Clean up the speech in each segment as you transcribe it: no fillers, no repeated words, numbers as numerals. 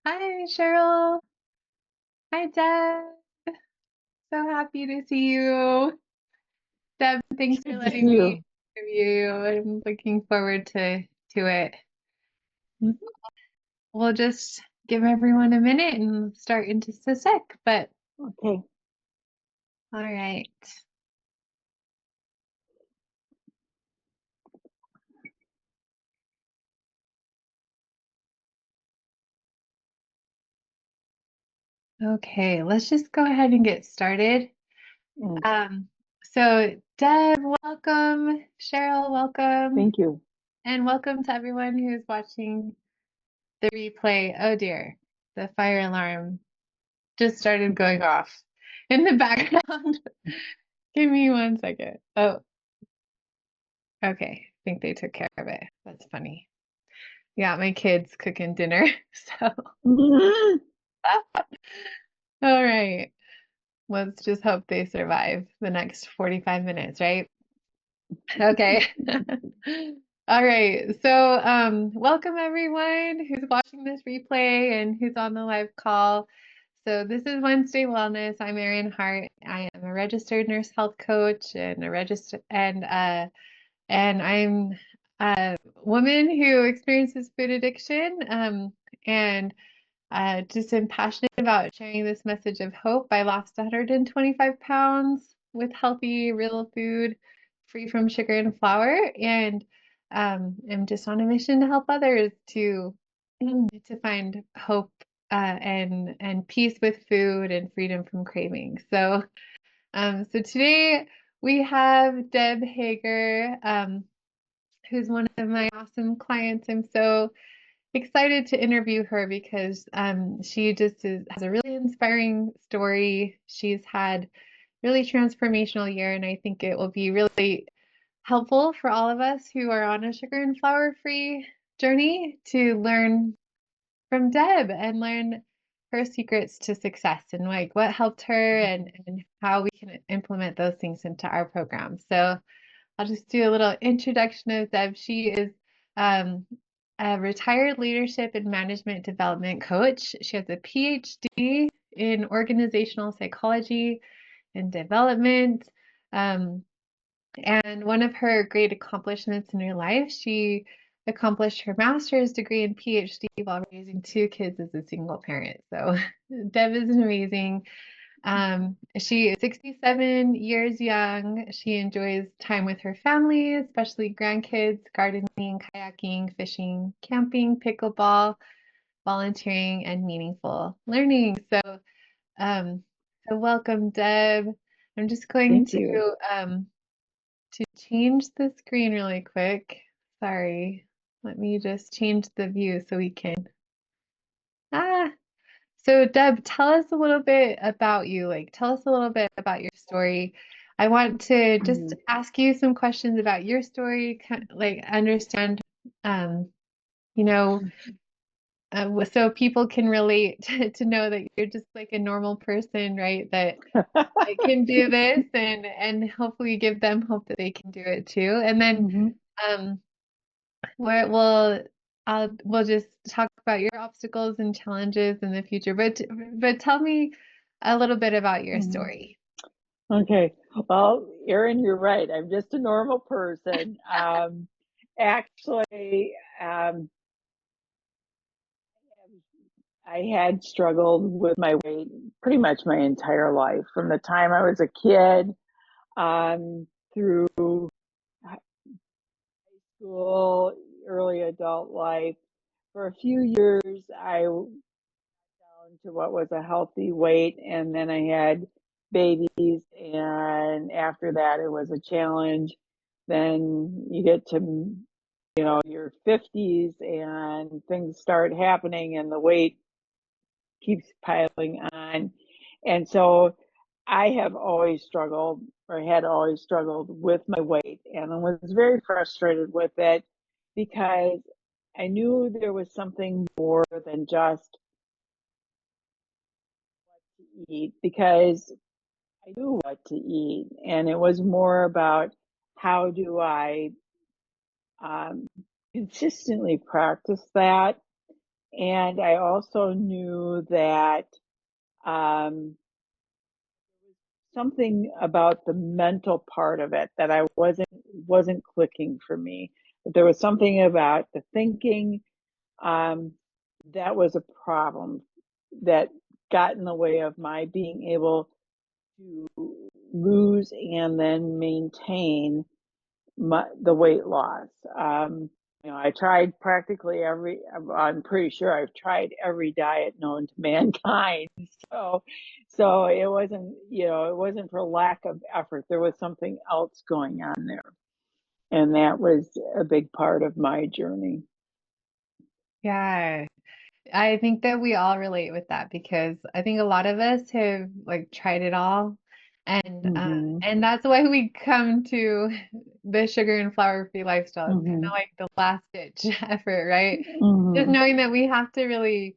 Hi, Cheryl. Hi, Deb. So happy to see you. Deb, thanks for Good to letting see me you. interview you. I'm looking forward to it. Mhm. We'll just give everyone a minute and start into the sec, but Okay. all right. Okay, let's just go ahead and get started. Mm, Um, so Deb, welcome. Cheryl, welcome. Thank you. And welcome to everyone who's watching the replay. Oh dear, the fire alarm just started going off in the background. Give me 1 second. Oh, okay. I think they took care of it. That's funny. Yeah, my kids cooking dinner. So, Mhm. all right. Let's just hope they survive the next 45 minutes, right? Okay. All right. So, welcome everyone who's watching this replay and who's on the live call. So, this is Wednesday Wellness. I'm Erin Hart. I am a registered nurse health coach and a registered and I'm a woman who experiences food addiction. And just am passionate about sharing this message of hope. I lost 125 pounds with healthy, real food, free from sugar and flour, and am just on a mission to help others to find hope and peace with food and freedom from craving. So today we have Deb Hager, who's one of my awesome clients. I'm so excited to interview her because she just has a really inspiring story. She's had really transformational year, and I think it will be really helpful for all of us who are on a sugar and flour free journey to learn from Deb and learn her secrets to success and like what helped her and how we can implement those things into our program. So I'll just do a little introduction of Deb. She is um, a retired leadership and management development coach. She has a PhD in organizational psychology and development. Um, and one of her great accomplishments in her life, she accomplished her master's degree and PhD while raising two kids as a single parent. So Deb is amazing. She is 67 years young. She enjoys time with her family, especially grandkids, gardening, kayaking, fishing, camping, pickleball, volunteering, and meaningful learning. Um, so welcome, Deb. I'm just going Thank you. to change the screen really quick. Sorry. Let me just change the view so we can. Ah, so, Deb, tell us a little bit about you. Like, tell us a little bit about your story. I want to just Mhm. ask you some questions about your story, like understand, um, you know, so people can relate to know that you're just like a normal person, right? That can do this and hopefully give them hope that they can do it too. And then Mhm. um, where we'll just talk about your obstacles and challenges in the future. But tell me a little bit about your Mhm. story. Okay. Well, Erin, you're right. I'm just a normal person. Actually, I had struggled with my weight pretty much my entire life, from the time I was a kid, through high school, early adult life. For a few years, I down to what was a healthy weight, and then I had babies, and after that it was a challenge. Then you get to, your 50s and things start happening and the weight keeps piling on. And so I have always struggled, or had always struggled, with my weight, and I was very frustrated with it because I knew there was something more than just eat, because I knew what to eat, and it was more about how do I um, consistently practice that And I also knew that um, something about the mental part of it that I wasn't clicking for me. That there was something about the thinking um, that was a problem that got in the way of my being able to lose and then maintain the weight loss. I tried practically I'm pretty sure I've tried every diet known to mankind. So, so it wasn't for lack of effort. There was something else going on there. And that was a big part of my journey. Yeah. I think that we all relate with that because I think a lot of us have like tried it all, Hmm. and that's why we come to the sugar and flour free lifestyle. It's kind of Hmm. like the last ditch effort, right? Just Hmm. knowing that we have to really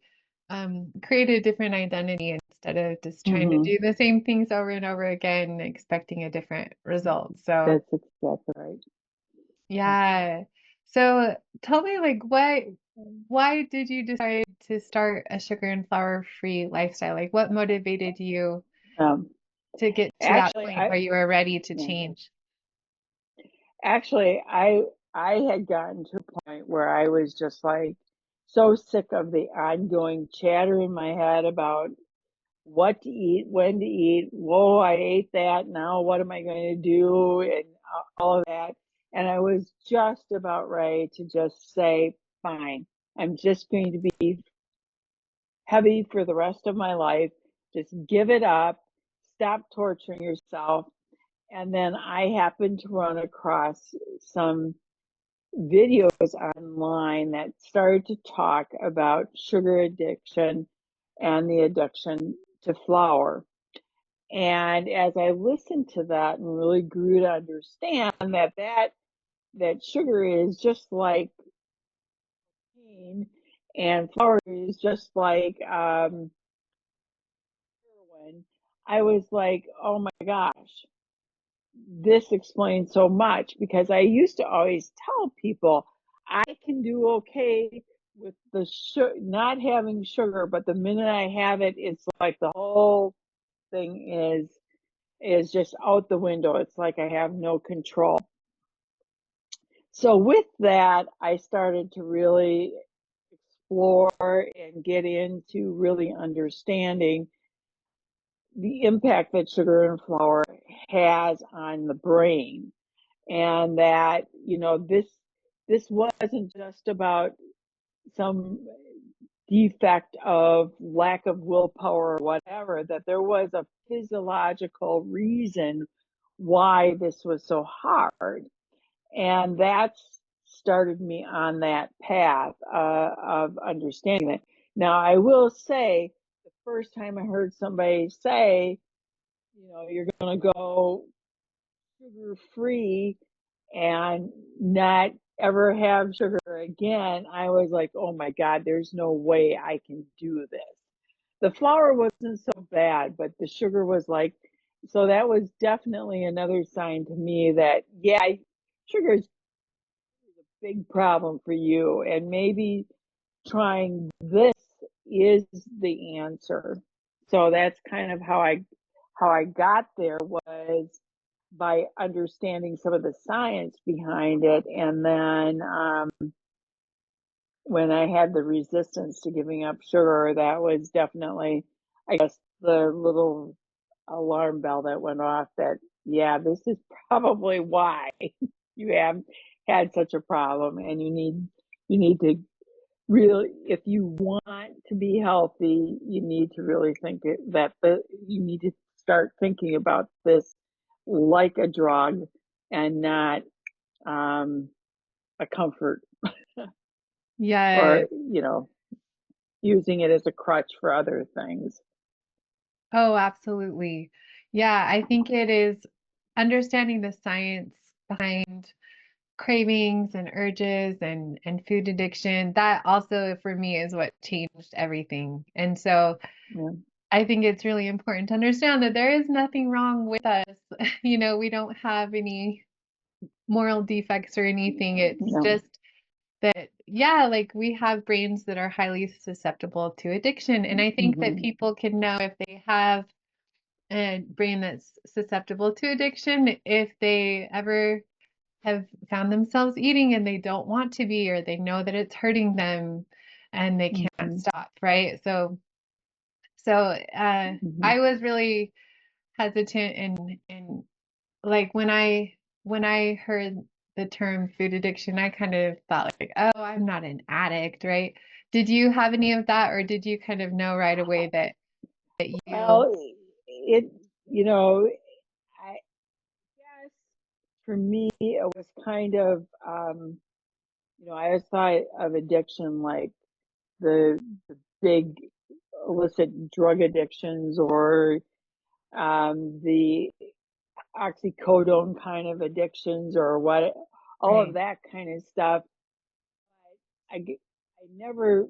create a different identity instead of just trying to Hmm. do the same things over and over again, expecting a different result. So That's exactly right. yeah. So tell me, like, why did you decide to start a sugar and flour free lifestyle? Like, what motivated you Um, to get to that actually, point where you were ready to yeah, change? actually, I had gotten to a point where I was just like so sick of the ongoing chatter in my head about what to eat, when to eat. Whoa, I ate that. Now what am I going to do? And all of that. And I was just about ready to just say, fine, I'm just going to be heavy for the rest of my life. Just give it up. Stop torturing yourself. And then I happened to run across some videos online that started to talk about sugar addiction and the addiction to flour. And as I listened to that and really grew to understand that sugar is just like pain and flour is just like heroin, I was like, oh my gosh, this explains so much because I used to always tell people I can do okay with the not having sugar, but the minute I have it, it's like the whole thing is just out the window. It's like I have no control. So with that, I started to really explore and get into really understanding the impact that sugar and flour has on the brain, and that this wasn't just about some defect of lack of willpower or whatever, that there was a physiological reason why this was so hard. And that's started me on that path of understanding it. Now, I will say, the first time I heard somebody say, you're going to go sugar free and not ever have sugar again, I was like, oh my God, there's no way I can do this. The flour wasn't so bad, but the sugar was like, so that was definitely another sign to me that, yeah, sugar is a big problem for you. And maybe trying this is the answer. So that's kind of how I got there, was by understanding some of the science behind it. And then when I had the resistance to giving up sugar, that was definitely, I guess, the little alarm bell that went off that, yeah, this is probably why you have had such a problem, and you need to really, if you want to be healthy, you need to really think you need to start thinking about this like a drug and not a comfort, Yeah. or using it as a crutch for other things. Oh, absolutely. Yeah, I think it is understanding the science behind cravings and urges and food addiction. That also for me is what changed everything. And so Yeah. I think it's really important to understand that there is nothing wrong with us. We don't have any moral defects or anything. It's No. just that, yeah, like we have brains that are highly susceptible to addiction. And I think that Hmm. people can know if they have a brain that's susceptible to addiction if they ever have found themselves eating and they don't want to be, or they know that it's hurting them and they can't Hmm. stop, right? So Hmm. I was really hesitant and like when I heard the term food addiction, I kind of thought like, oh, I'm not an addict, right? Did you have any of that, or did you kind of know right away that you Well, it, you know, I guess for me, it was kind of, I always thought of addiction like the big illicit drug addictions or the oxycodone kind of addictions or what, all of right, that kind of stuff. I never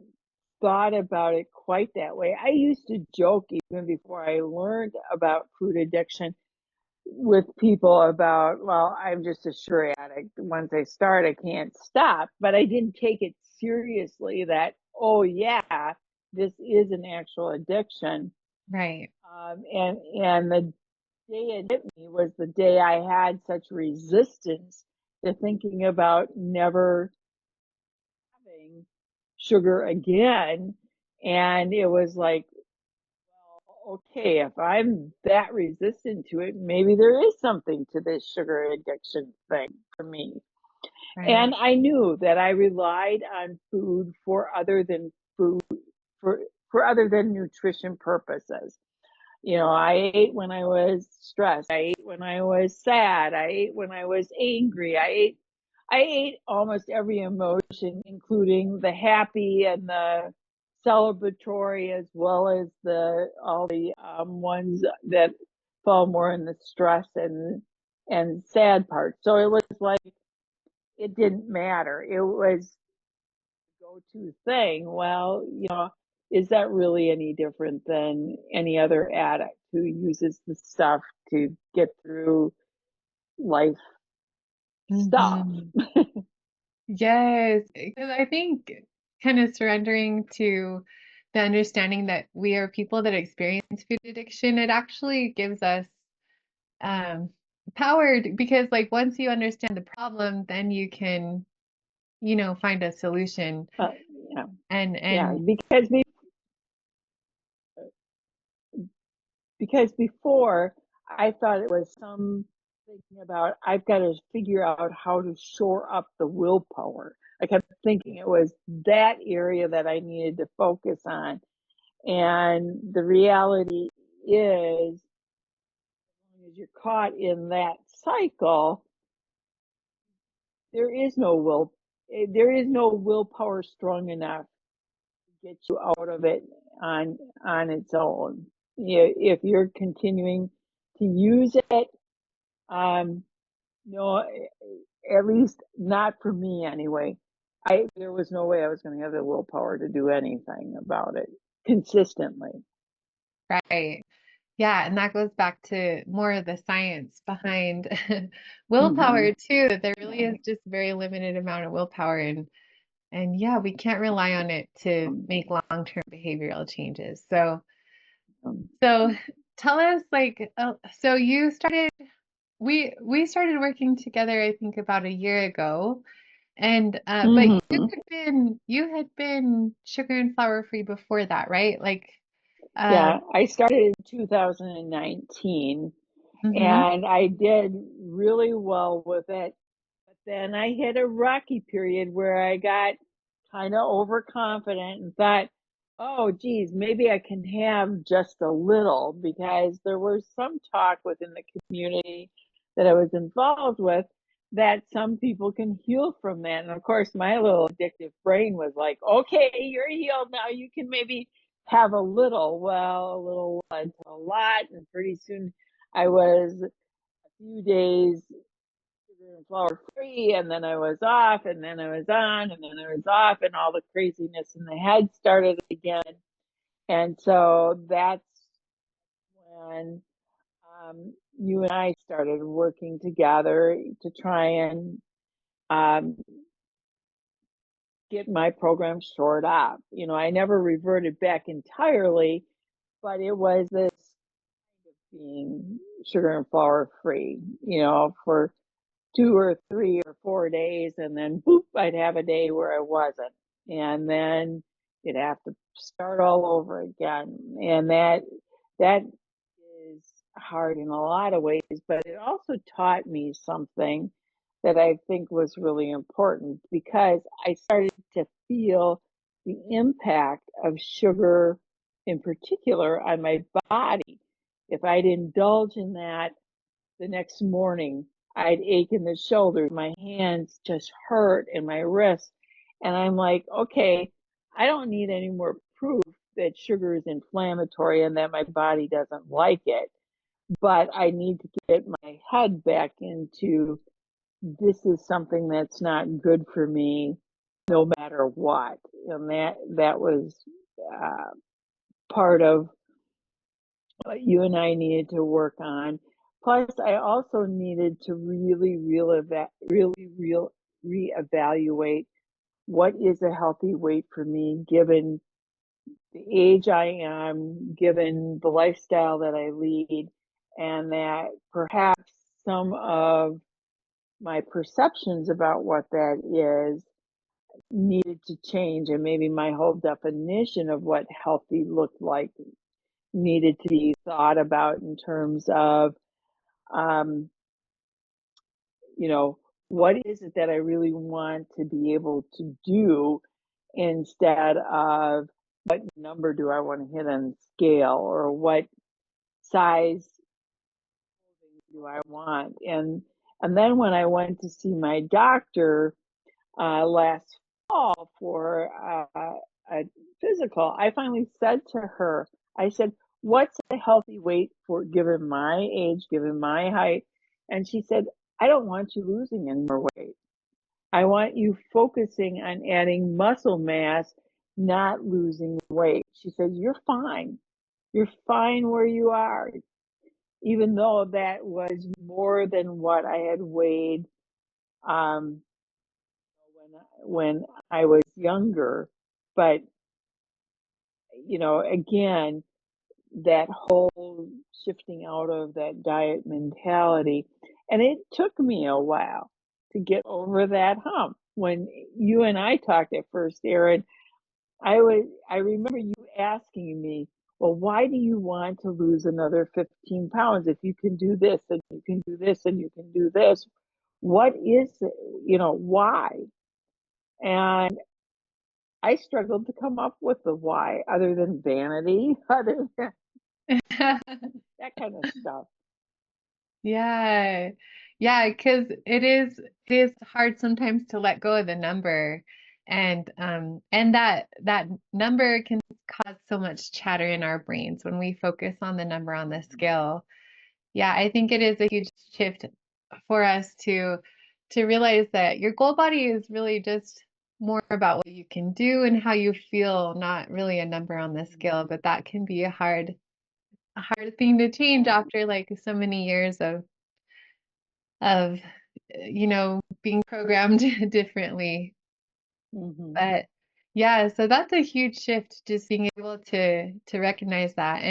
thought about it quite that way. I used to joke even before I learned about food addiction with people about, well, I'm just a sugar addict. Once I start, I can't stop. But I didn't take it seriously that, oh, yeah, this is an actual addiction. right, And the day it hit me was the day I had such resistance to thinking about never having sugar again. And it was like, okay, if I'm that resistant to it, maybe there is something to this sugar addiction thing for me. right, And I knew that I relied on food for other than food for other than nutrition purposes. I ate when I was stressed. I ate when I was sad. I ate when I was angry. I ate almost every emotion, including the happy and the celebratory, as well as the all the ones that fall more in the stress and sad part. So it was like it didn't matter. It was the go-to thing. Well, is that really any different than any other addict who uses the stuff to get through life stuff? hmm, yes, because I think kind of surrendering to the understanding that we are people that experience food addiction, it actually gives us um power because like once you understand the problem, then you can, find a solution Uh, yeah, yeah, and because before I thought it was some thinking about I've got to figure out how to shore up the willpower. I kept thinking it was that area that I needed to focus on. And the reality is, as long as you're caught in that cycle, there is no will, there is no willpower strong enough to get you out of it on its own. If you're continuing to use it, um, no, at least not for me anyway. There was no way I was going to have the willpower to do anything about it consistently. right. Yeah, and that goes back to more of the science behind willpower Hmm. too, that there really Yeah. is just a very limited amount of willpower and yeah, we can't rely on it to Um, make long-term behavioral changes. um, So tell us like so you started we started working together I think about a year ago and but mhm. you had been sugar and flour free before that, right? Like uh Yeah, I started in 2019 mhm, and I did really well with it. But then I hit a rocky period where I got kind of overconfident and thought, oh, geez, maybe I can have just a little because there was some talk within the community that I was involved with that some people can heal from that. And of course, my little addictive brain was like, okay, you're healed now. You can maybe have a little. Well, a little led to a lot. And pretty soon I was a few days sugar and flour free, and then I was off, and then I was on, and then I was off, and all the craziness in the head started again. And so that's when you and I started working together to try and um, get my program shored up. I never reverted back entirely, but it was this being sugar and flour free, for 2 or 3 or 4 days, and then boop, I'd have a day where I wasn't. And then you'd have to start all over again. And that is hard in a lot of ways, but it also taught me something that I think was really important because I started to feel the impact of sugar in particular on my body. If I'd indulge in that the next morning, I'd ache in the shoulders, my hands just hurt, and my wrists. And I'm like, okay, I don't need any more proof that sugar is inflammatory and that my body doesn't like it. But I need to get my head back into this is something that's not good for me no matter what. And that was uh, part of what you and I needed to work on. Plus, I also needed to really reevaluate what is a healthy weight for me, given the age I am, given the lifestyle that I lead, and that perhaps some of my perceptions about what that is needed to change, and maybe my whole definition of what healthy looked like needed to be thought about in terms of, um, you know, what is it that I really want to be able to do instead of what number do I want to hit on the scale or what size do I want. And then when I went to see my doctor last fall for a physical, I finally said to her, I said, what's a healthy weight for given my age, given my height? And she said, I don't want you losing any more weight. I want you focusing on adding muscle mass, not losing weight. She said, you're fine. You're fine where you are, even though that was more than what I had weighed um, when I was younger. But again, that whole shifting out of that diet mentality, and it took me a while to get over that hump. When you and I talked at first, Erin, I remember you asking me, well, why do you want to lose another 15 pounds if you can do this and you can do this and you can do this? What is it? Why? And I struggled to come up with the why other than vanity, other than that kind of stuff. Yeah. Yeah, because it is hard sometimes to let go of the number, and that number can cause so much chatter in our brains when we focus on the number on the scale. Yeah, I think it is a huge shift for us to realize that your goal body is really just more about what you can do and how you feel, not really a number on the scale, but that can be a hard thing to change Yeah. after like so many years of being programmed differently. Hmm. But yeah, so that's a huge shift, just being able to recognize that,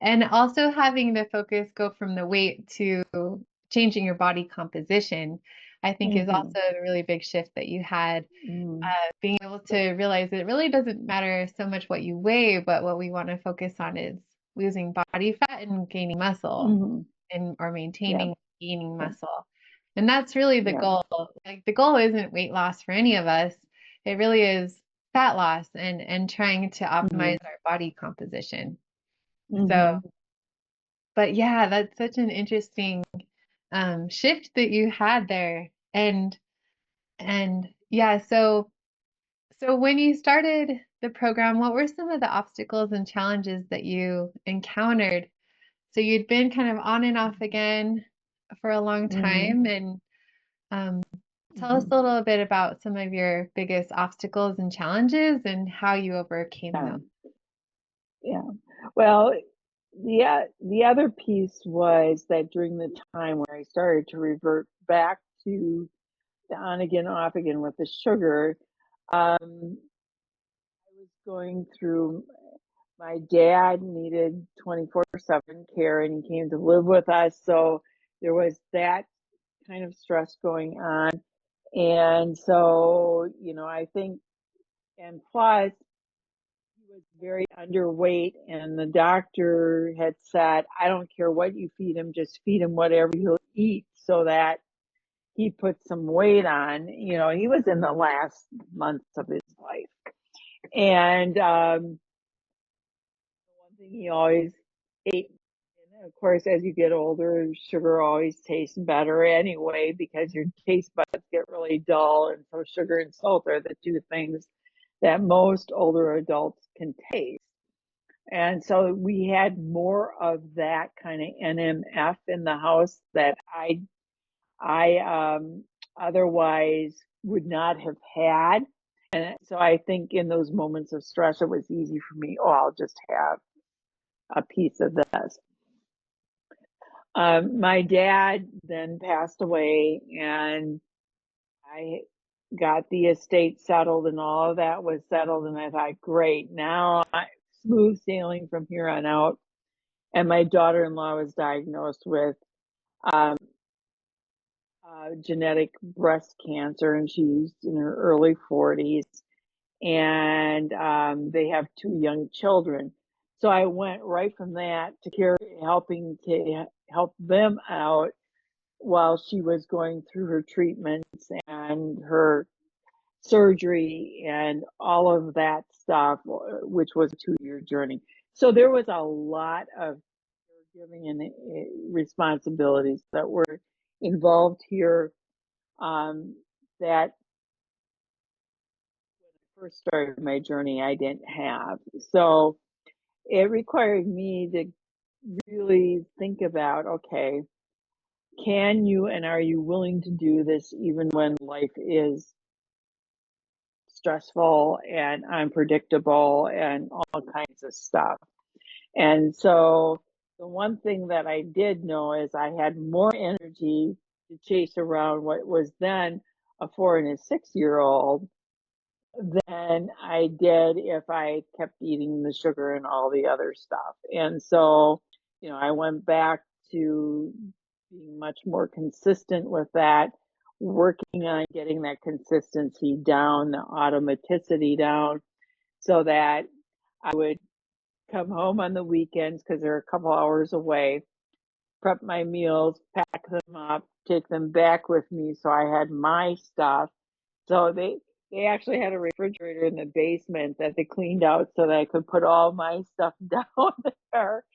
and also having the focus go from the weight to changing your body composition, I think is Hmm. also a really big shift that you had, Hmm. being able to realize it really doesn't matter so much what you weigh, but what we want to focus on is losing body fat and gaining muscle Hmm. and or Yep. maintaining, gaining Yep. muscle. And that's really the Yep. goal. Like the goal isn't weight loss for any of us. It really is fat loss and trying to Hmm. optimize our body composition. So, Hmm. but yeah, that's such an interesting shift that you had there. And yeah, so when you started the program, what were some of the obstacles and challenges that you encountered? So you'd been kind of on and off again for a long Hmm. time, and um, tell us Hmm. a little bit about some of your biggest obstacles and challenges and how you overcame Yeah. them. Yeah. Well, the other piece was that during the time where I started to revert back to the on again, off again with the sugar, Um, I was going through, my dad needed 24/7 care and he came to live with us. So there was that kind of stress going on. And so, I think, and plus, he was very underweight, and the doctor had said, I don't care what you feed him, just feed him whatever he'll eat so that he put some weight on. He was in the last months of his life. And one thing he always ate, and of course, as you get older, sugar always tastes better anyway because your taste buds get really dull. And so, sugar and salt are the two things that most older adults can taste. And so we had more of that kind of NMF in the house that I otherwise would not have had. And so I think in those moments of stress, it was easy for me. Oh, I'll just have a piece of this. My dad then passed away, and I got the estate settled, and all of that was settled. And I thought, great, now smooth sailing from here on out. And my daughter-in-law was diagnosed with um, genetic breast cancer, and she's in her early 40s, and they have two young children. So I went right from that to helping to help them out while she was going through her treatments and her surgery and all of that stuff, which was a 2-year journey. So there was a lot of caregiving and responsibilities that were involved here, that when I first started my journey, I didn't have. So it required me to really think about, okay, can you and are you willing to do this even when life is stressful and unpredictable and all kinds of stuff? And so the one thing that I did know is I had more energy to chase around what was then a 4 and a 6-year-old than I did if I kept eating the sugar and all the other stuff. And so, I went back to being much more consistent with that, working on getting that consistency down, the automaticity down, so that I would come home on the weekends because they're a couple hours away, prep my meals, pack them up, take them back with me so I had my stuff. So they actually had a refrigerator in the basement that they cleaned out so that I could put all my stuff down there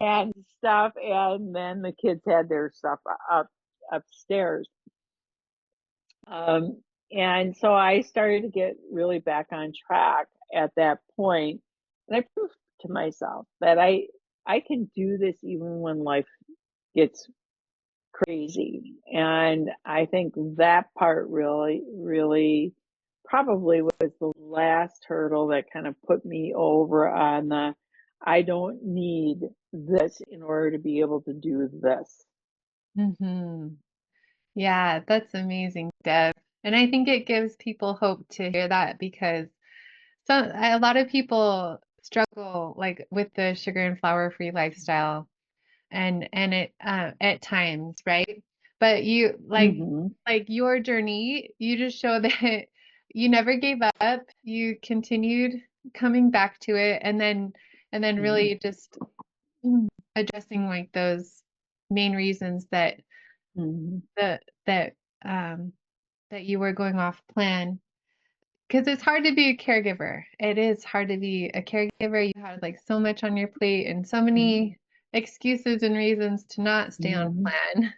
and stuff, and then the kids had their stuff upstairs. Um, and so I started to get really back on track at that point, and I proved to myself that I can do this even when life gets crazy. And I think that part really, really probably was the last hurdle that kind of put me over on the I don't need this in order to be able to do this. Hmm. Yeah, that's amazing, Deb. And I think it gives people hope to hear that because a lot of people struggle like with the sugar and flour free lifestyle and it at times, right? But you Hmm. like your journey, you just show that you never gave up. You continued coming back to it and then Hmm. really just addressing like those main reasons Hmm. that um that you were going off plan. Because it's hard to be a caregiver. It is hard to be a caregiver. You had like so much on your plate and so many excuses and reasons to not stay on Hmm. plan.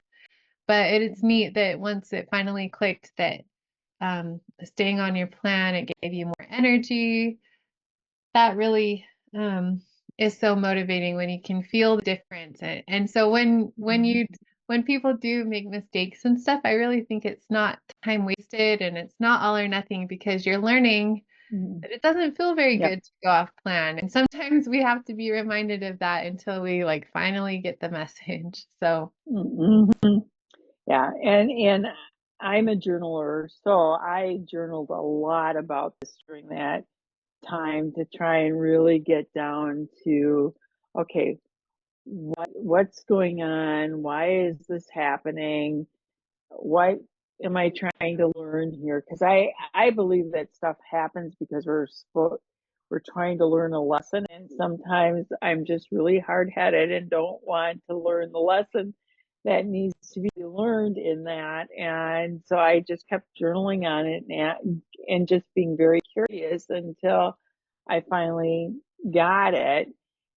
But it's neat that once it finally clicked that staying on your plan, it gave you more energy. That really is so motivating when you can feel the difference. And so when people do make mistakes and stuff, I really think it's not time wasted and it's not all or nothing because you're learning Hmm. that it doesn't feel very Yep. good to go off plan. And sometimes we have to be reminded of that until we like finally get the message. So, Hmm. Yeah, and I'm a journaler, so I journaled a lot about this during that time to try and really get down to, okay, what's going on? Why is this happening? What am I trying to learn here? Because I believe that stuff happens because we're trying to learn a lesson, and sometimes I'm just really hard-headed and don't want to learn the lesson that needs to be learned in that. And so I just kept journaling on it and just being very curious until I finally got it.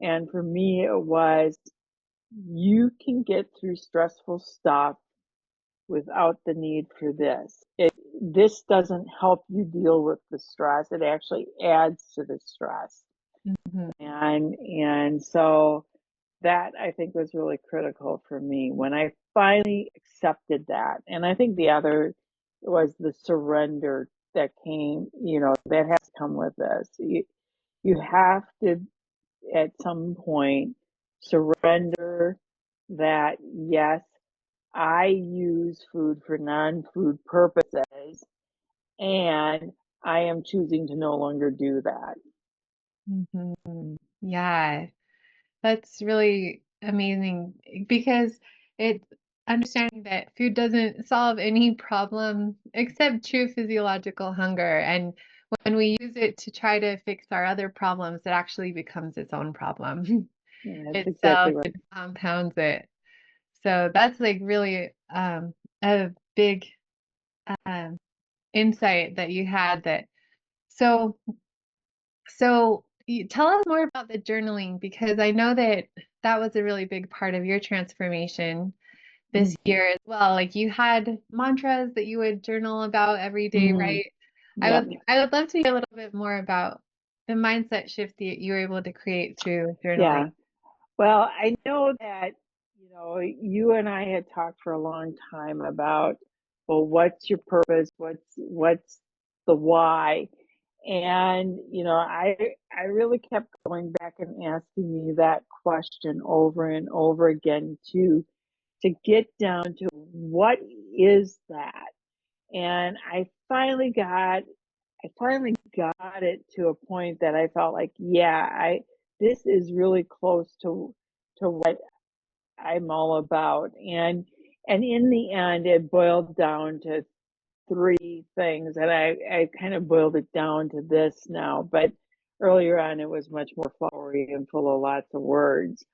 And for me, it was you can get through stressful stuff without the need for this. This doesn't help you deal with the stress. It actually adds to the stress. Mhm. And so that I think was really critical for me when I finally accepted that. And I think the other was the surrender that came, that has come with this. You have to at some point surrender that yes, I use food for non-food purposes, and I am choosing to no longer do that. Mhm. Yeah, that's really amazing because it's understanding that food doesn't solve any problem except true physiological hunger. And when we use it to try to fix our other problems, it actually becomes its own problem That's itself exactly right. and compounds it. So that's like really a big um, insight that you had that. So tell us more about the journaling because I know that that was a really big part of your transformation this year as well. Like you had mantras that you would journal about every day, Mm, right? yep. I would love to hear a little bit more about the mindset shift that you were able to create through journaling. Yeah. Well, I know that, you and I had talked for a long time about, well, what's your purpose? What's the why? And, I really kept going back and asking me that question over and over again to get down to what is that? And I finally got it to a point that I felt like, yeah, I this is really close to what I'm all about. And in the end it boiled down to three things. And I kind of boiled it down to this now, but earlier on it was much more flowery and full of lots of words.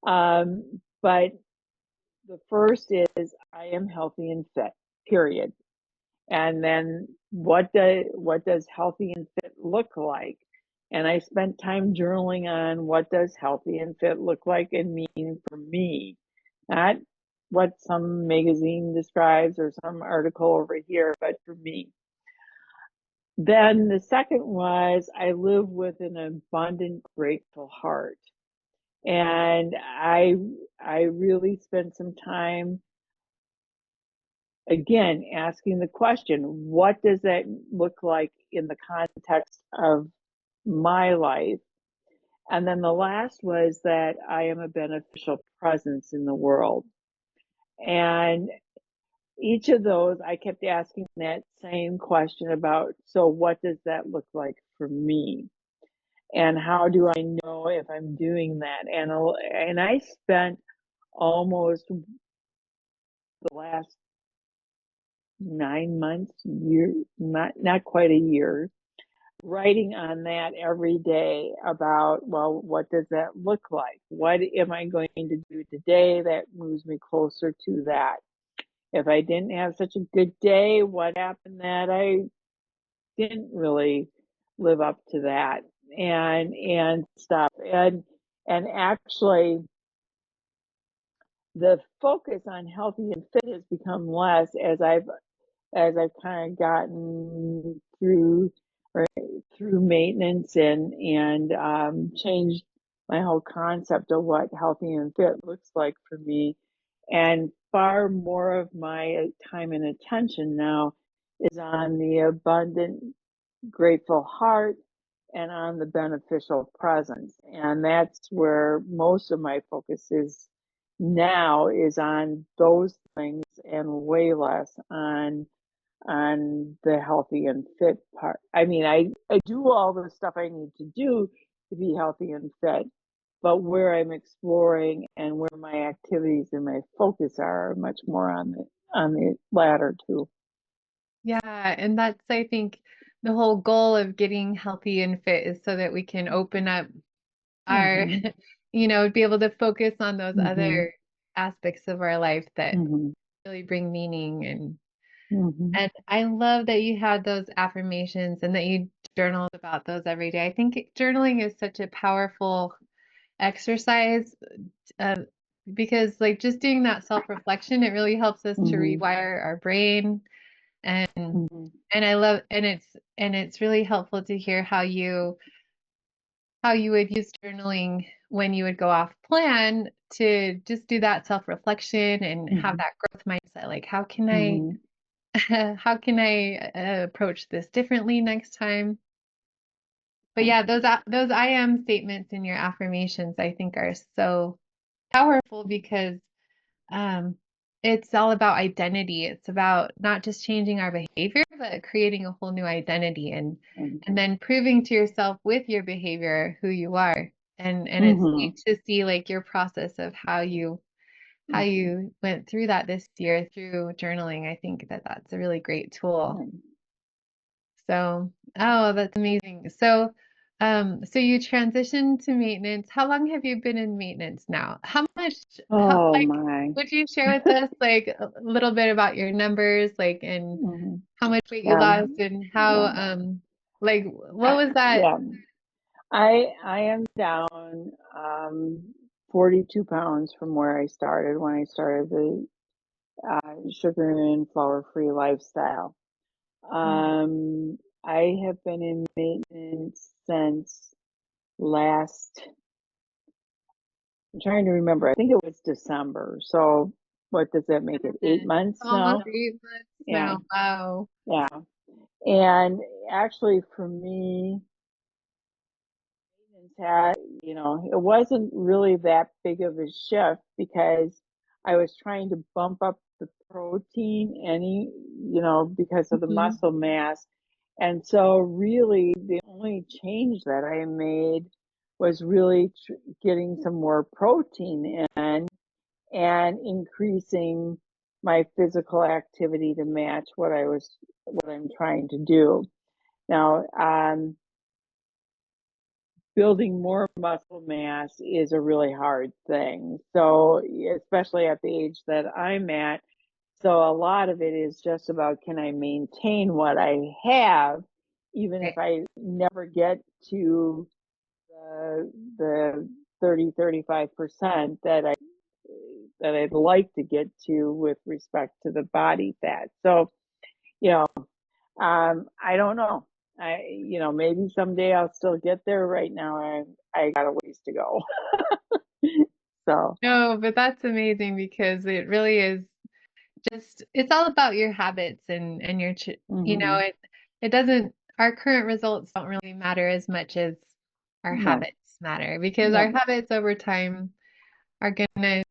But the first is I am healthy and fit, period. And then what does healthy and fit look like? And I spent time journaling on what does healthy and fit look like and mean for me, not what some magazine describes or some article over here, but for me. Then the second was I live with an abundant, grateful heart. And I really spent some time again asking the question, what does that look like in the context of my life? And then the last was that I am a beneficial presence in the world. And each of those, I kept asking that same question about, so what does that look like for me? And how do I know if I'm doing that? And I spent almost the last 9 months, year, not quite a year, writing on that every day about, well, what does that look like? What am I going to do today that moves me closer to that? If I didn't have such a good day, what happened that I didn't really live up to that and stuff. And actually the focus on healthy and fit has become less as I've kind of gotten through maintenance and changed my whole concept of what healthy and fit looks like for me. And far more of my time and attention now is on the abundant, grateful heart and on the beneficial presence. And that's where most of my focus is now is on those things and way less on the healthy and fit part. I mean, I do all the stuff I need to do to be healthy and fit, but where I'm exploring and where my activities and my focus are much more on the latter two. Yeah, and that's, I think, the whole goal of getting healthy and fit is so that we can open up our, Mm-hmm. be able to focus on those Mm-hmm. other aspects of our life that Mm-hmm. really bring meaning. Mm-hmm. And I love that you had those affirmations and that you journaled about those every day. I think journaling is such a powerful exercise, uh, because like just doing that self-reflection, it really helps us to Mm-hmm. rewire our brain. And Mm-hmm. I love, and it's really helpful to hear how you would use journaling when you would go off plan to just do that self-reflection and have Mm-hmm. that growth mindset. Like, how can I Mm-hmm. how can I approach this differently next time? But yeah, those I am statements in your affirmations I think are so powerful because um, it's all about identity. It's about not just changing our behavior, but creating a whole new identity and then proving to yourself with your behavior who you are. And it's Mm-hmm. neat to see like your process of how you went through that this year through journaling. I think that that's a really great tool. Mm-hmm. So, oh, that's amazing. So, so you transitioned to maintenance. How long have you been in maintenance now? Oh Like, my. would you share with us like a little bit about your numbers, like, and Mm-hmm. how much weight you Yeah. lost and how, Yeah. like, what was that? Yeah. I am down 42 pounds from where I started when I started the sugar and flour free lifestyle. Mm, Um, I have been in maintenance since last, I'm trying to remember, I think it was December. So what does that make it? Eight goodness. months Almost now? 8 months Yeah, now. Wow. yeah. And actually for me, had, it wasn't really that big of a shift because I was trying to bump up the protein because of the Mhm. muscle mass. And so really the only change that I made was really getting some more protein in and increasing my physical activity to match what I'm trying to do. Now, building more muscle mass is a really hard thing. So, especially at the age that I'm at, so a lot of it is just about can I maintain what I have, even if Right. I never get to the 30-35% that I'd like to get to with respect to the body fat. So, you know, I don't know. Maybe someday I'll still get there. Right now, I got a ways to go. So, No, but that's amazing because it really is just it's all about your habits and hmm it doesn't our current results don't really matter as much as our no, habits matter because yep, our habits over time are going to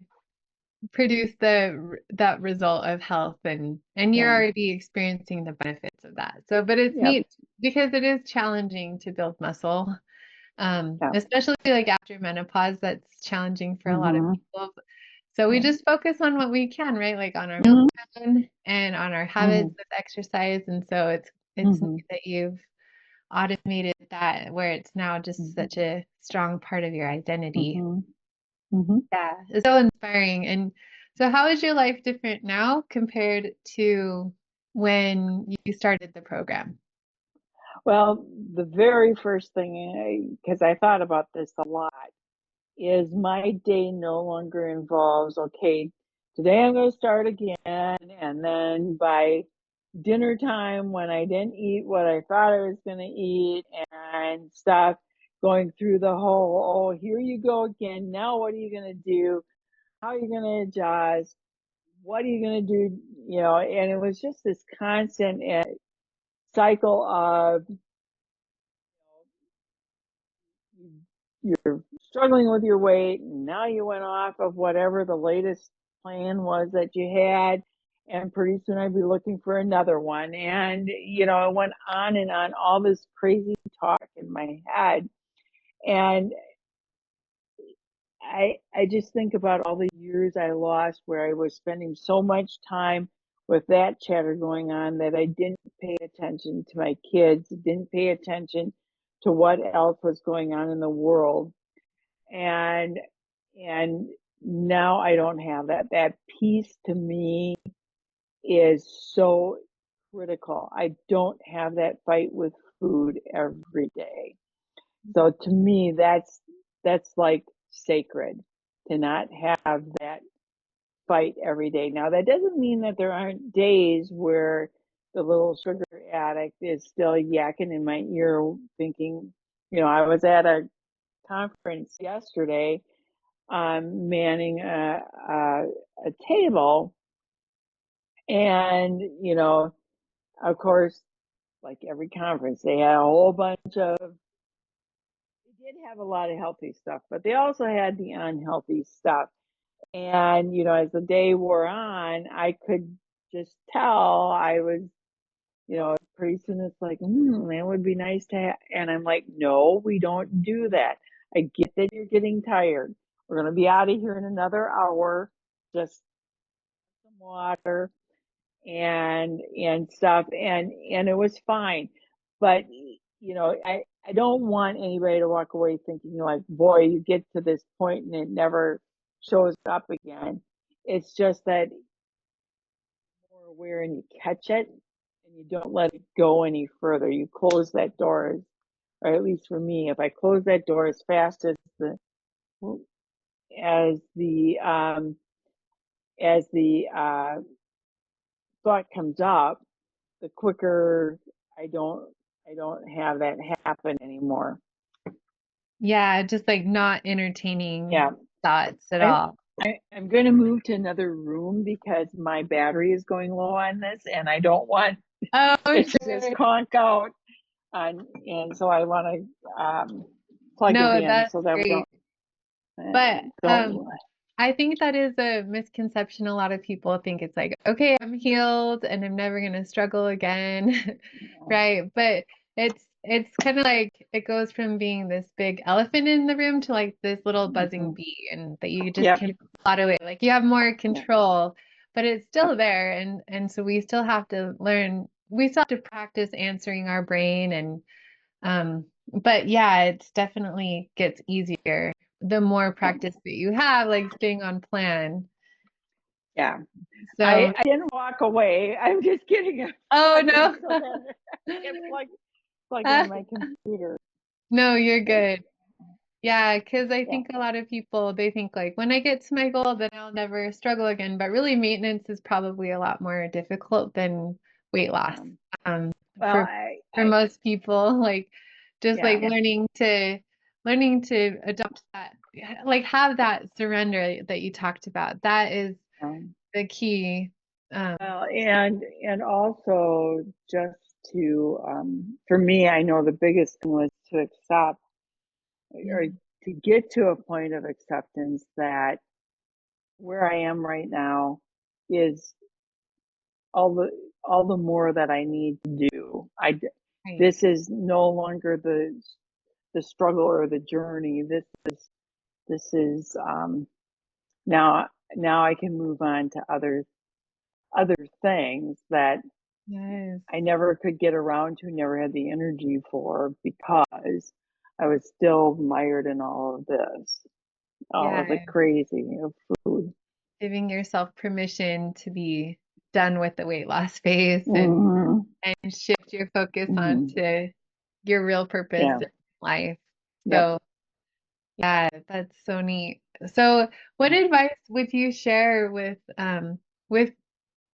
produce that result of health and you're yeah, already experiencing the benefits of that. So, but it's yep, neat because it is challenging to build muscle. yep, Especially like after menopause, that's challenging for a lot of hmm people. So we yep, just focus on what we can, right? Like on our meal hmm plan and on our hmm habits with exercise. And so it's hmm neat that you've automated that where it's now just hmm such a strong part of your identity. hmm hmm Yeah, it's so inspiring. And so how is your life different now compared to when you started the program? Well, the very first thing, because I thought about this a lot, is my day no longer involves, okay, today I'm going to start again. And then by dinner time, when I didn't eat what I thought I was going to eat and stuff, going through the whole, oh, here you go again. Now, what are you going to do? How are you going to adjust? What are you going to do? And it was just this constant cycle of you're struggling with your weight, and now you went off of whatever the latest plan was that you had, and pretty soon I'd be looking for another one. And it went on and on, all this crazy talk in my head. And I just think about all the years I lost where I was spending so much time with that chatter going on that I didn't pay attention to my kids, didn't pay attention to what else was going on in the world. And and now I don't have that. That peace to me is so critical. I don't have that fight with food every day. So to me, that's like sacred, to not have that fight every day. Now, that doesn't mean that there aren't days where the little sugar addict is still yakking in my ear thinking, I was at a conference yesterday, manning a table, and of course, like every conference, they had a whole bunch of, they did have a lot of healthy stuff, but they also had the unhealthy stuff. And as the day wore on, I could just tell I was, pretty soon it's like, that would be nice to have. And I'm like, no, we don't do that. I get that you're getting tired. We're going to be out of here in another hour. Just some water and stuff. And it was fine. But, I don't want anybody to walk away thinking like, boy, you get to this point and it never shows up again. It's just that you're more aware and you catch it and you don't let it go any further. You close that door, or at least for me, if I close that door as fast as the thought comes up, the quicker I don't have that happen anymore. Yeah, just like not entertaining Yeah. thoughts at I, all. I'm going to move to another room because my battery is going low on this and I don't want Oh, it to just sure. conk out. And so I want to plug it No, in that's so that we great. don't, But don't, I think that is a misconception. A lot of people think it's like, okay, I'm healed and I'm never gonna struggle again, right? But it's kind of like it goes from being this big elephant in the room to like this little buzzing mhm. bee, and that you just Yep. can plot away. Like you have more Yep. control, but it's Yep. still there, and so we still have to learn. We still have to practice answering our brain, and but yeah, it's definitely gets easier the more Yep. practice that you have, like staying on plan. Yeah. So, I didn't walk away. I'm just kidding. I'm oh plugging no. so that I can plug in my computer. No, you're good. Yeah, because I Yeah. think a lot of people they think like when I get to my goal, then I'll never struggle again. But really, maintenance is probably a lot more difficult than weight loss. Um, Um, well, for most people, like just like yeah. learning to adopt that, like have that surrender that you talked about. That is Um, the key. well, and also just to, for me, I know the biggest thing was to accept or Mm, to get to a point of acceptance that where I am right now is all the all the more that I need to do. right. This is no longer the struggle or the journey. This is now now I can move on to other things that Yes. I never could get around to, never had the energy for because I was still mired in all of this, all of the Yeah. crazy of food. Giving yourself permission to be done with the weight loss phase Hmm. and shift your focus Hmm. onto your real purpose Yeah. in life. Yep. So, yeah, that's so neat. So, what advice would you share with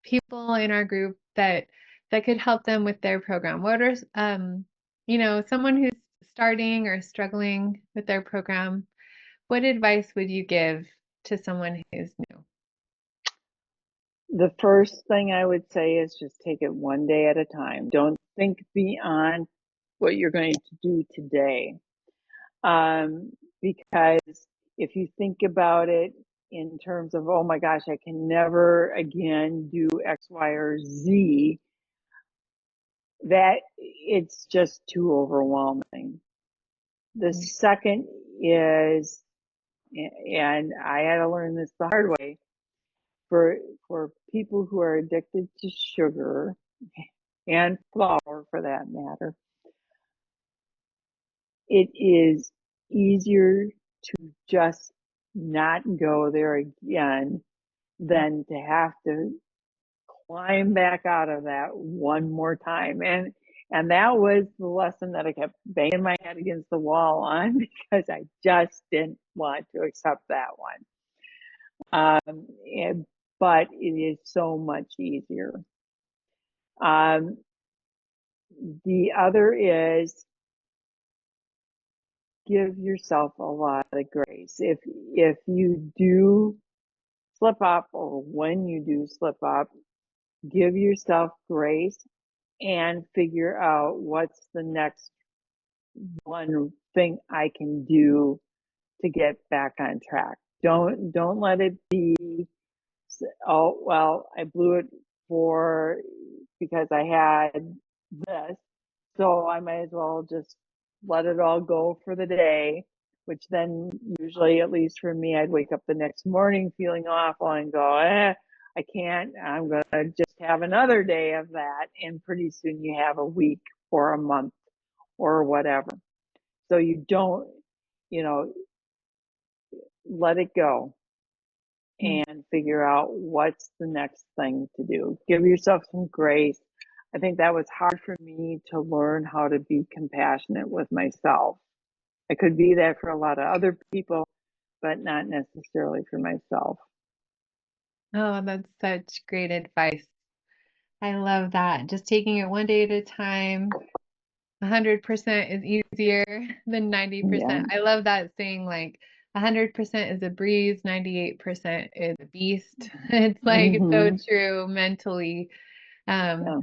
people in our group that could help them with their program? What are someone who's starting or struggling with their program, what advice would you give to someone who's new? The first thing I would say is just take it one day at a time. Don't think beyond what you're going to do today. Um, because if you think about it in terms of, oh my gosh, I can never again do X, Y, or Z, that it's just too overwhelming. The Mm. second is, and I had to learn this the hard way, for people who are addicted to sugar and flour for that matter, it is easier to just not go there again than to have to climb back out of that one more time. And that was the lesson that I kept banging my head against the wall on because I just didn't want to accept that one. And, but it is so much easier. Um, the other is give yourself a lot of grace. If you do slip up, or when you do slip up, give yourself grace and figure out what's the next one thing I can do to get back on track. Don't let it be, oh well, I blew it for because I had this, so I might as well just let it all go for the day, which then usually, at least for me, I'd wake up the next morning feeling awful and go, I can't, I'm going to just have another day of that. And pretty soon you have a week or a month or whatever. So you don't, you know, let it go Mm. and figure out what's the next thing to do. Give yourself some grace. I think that was hard for me to learn how to be compassionate with myself. I could be that for a lot of other people, but not necessarily for myself. Oh, that's such great advice. I love that. Just taking it one day at a time. 100% is easier than Yeah. 90%. I love that saying, like 100% is a breeze, 98% is a beast. It's like so Mm-hmm. true mentally. Um, Yeah.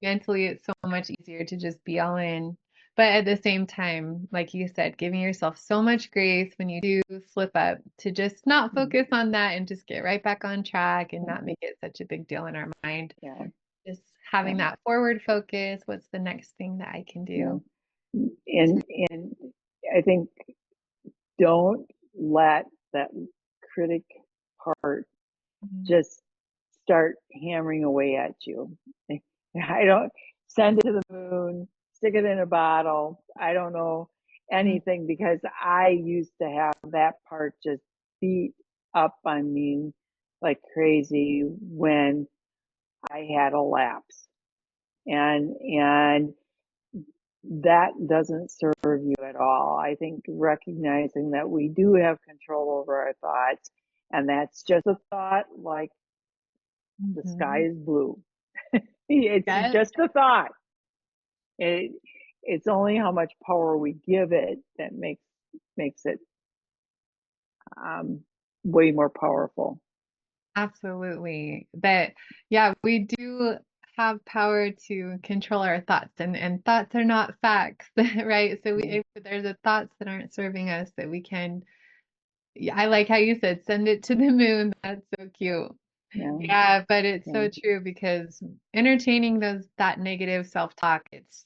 mentally it's so much easier to just be all in. But at the same time, like you said, giving yourself so much grace when you do slip up to just not focus on that and just get right back on track and not make it such a big deal in our mind. Yeah. Just Yeah. having that forward focus, what's the next thing that I can Yeah. do? And I think don't let that critic part Mhm. just start hammering away at you. I don't send it to the moon, stick it in a bottle. I don't know Mm. anything because I used to have that part just beat up on me like crazy when I had a lapse. And that doesn't serve you at all. I think recognizing that we do have control over our thoughts, and that's just a thought, like the sky Mhm. is blue. It's Yeah, just a thought. It, it's only how much power we give it that makes it um, way more powerful. absolutely. But yeah, we do have power to control our thoughts and thoughts are not facts, right? So Yeah, if there's a thoughts that aren't serving us that we can, yeah, I like how you said send it to the moon. That's so cute. yeah, Yeah, but it's yeah. so true because entertaining that negative self-talk, it's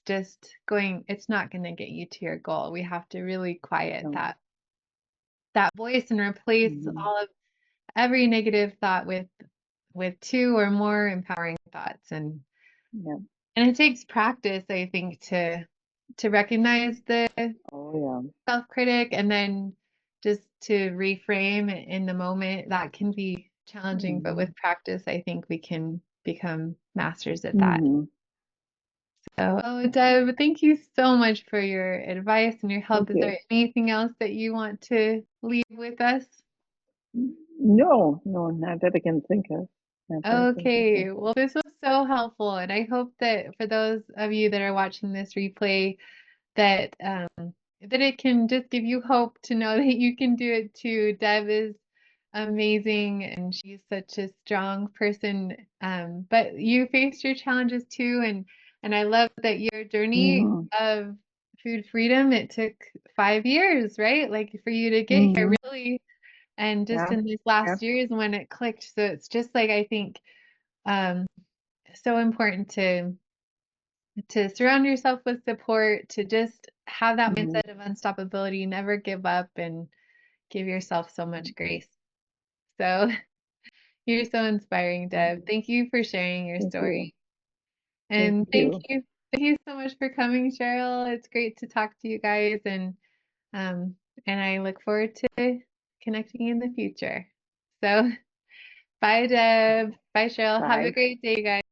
not going to get you to your goal. We have to really quiet So, that voice and replace mhm, all of every negative thought with two or more empowering thoughts. yeah. And it takes practice, I think, to recognize the Oh, yeah. self-critic and then just to reframe in the moment. That can be challenging, but Hmm. with practice, I think we can become masters at that. Hmm. So, oh, Deb, thank you so much for your advice and your help. Thank Is you. there anything else that you want to leave with us? No, no, not that I can think of. Not that I can think of. Okay, well, this was so helpful, and I hope that for those of you that are watching this replay, that that it can just give you hope to know that you can do it too. Deb is amazing, and she's such a strong person. But you faced your challenges too, and I love that your journey Hmm. of food freedom, it took 5 years, right? Like for you to get here, Hmm. really. And just Yeah. in these Yeah. last years when it clicked. So it's just like, I think, um, so important to surround yourself with support, to just have that Hmm. mindset of unstoppability, never give up, and give yourself so much grace. So you're so inspiring, Deb. Thank you for sharing your Thank you. story. Thank And you. thank you so much for coming, Cheryl. It's great to talk to you guys, um, and I look forward to connecting in the future. So bye, Deb. Bye, Cheryl. Have a Bye. great day, guys.